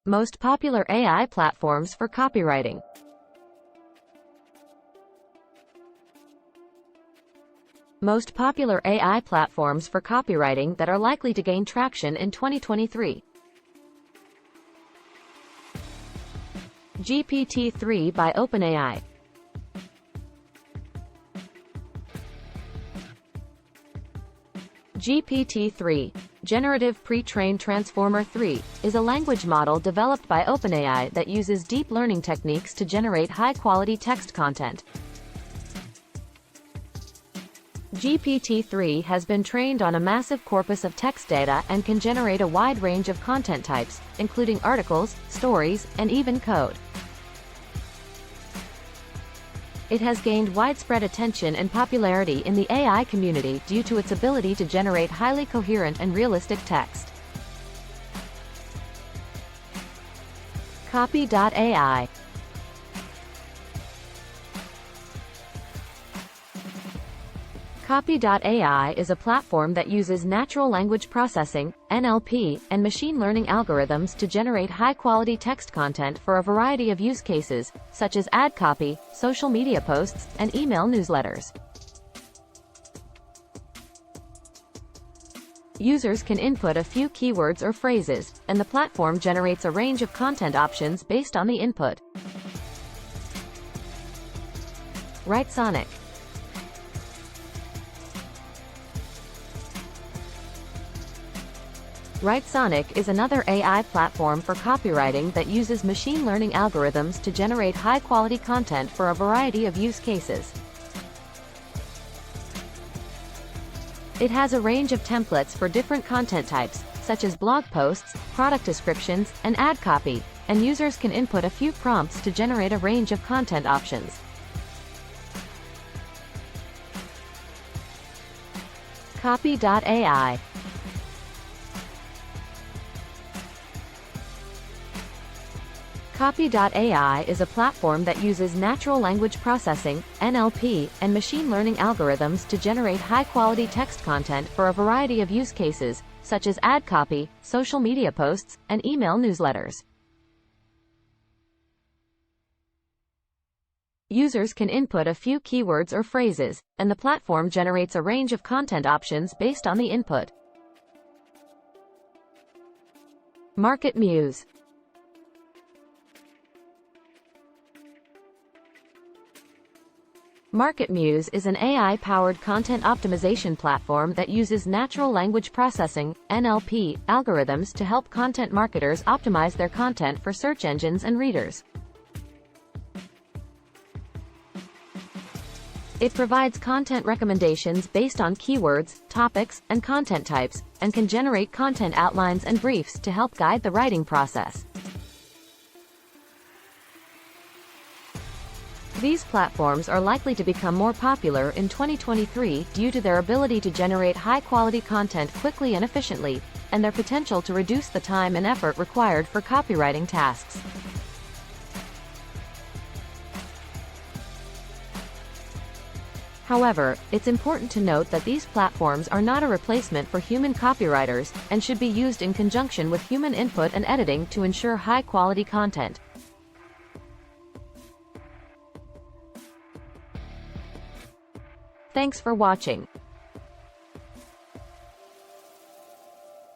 Most popular AI platforms for copywriting. Most popular AI platforms for copywriting that are likely to gain traction in 2023. GPT-3 by OpenAI. GPT-3, Generative Pre-trained Transformer 3, is a language model developed by OpenAI that uses deep learning techniques to generate high-quality text content. GPT-3 has been trained on a massive corpus of text data and can generate a wide range of content types, including articles, stories, and even code. It has gained widespread attention and popularity in the AI community due to its ability to generate highly coherent and realistic text. Copy.ai. Copy.ai is a platform that uses natural language processing, NLP, and machine learning algorithms to generate high-quality text content for a variety of use cases, such as ad copy, social media posts, and email newsletters. Users can input a few keywords or phrases, and the platform generates a range of content options based on the input. WriteSonic. WriteSonic is another AI platform for copywriting that uses machine learning algorithms to generate high-quality content for a variety of use cases. It has a range of templates for different content types, such as blog posts, product descriptions, and ad copy, and users can input a few prompts to generate a range of content options. Copy.ai. Copy.ai is a platform that uses natural language processing, NLP, and machine learning algorithms to generate high-quality text content for a variety of use cases, such as ad copy, social media posts, and email newsletters. Users can input a few keywords or phrases, and the platform generates a range of content options based on the input. Market Muse. Market Muse is an AI-powered content optimization platform that uses natural language processing, NLP, algorithms to help content marketers optimize their content for search engines and readers. It provides content recommendations based on keywords, topics, and content types, and can generate content outlines and briefs to help guide the writing process. These platforms are likely to become more popular in 2023 due to their ability to generate high-quality content quickly and efficiently, and their potential to reduce the time and effort required for copywriting tasks. However, it's important to note that these platforms are not a replacement for human copywriters, and should be used in conjunction with human input and editing to ensure high-quality content. Thanks for watching.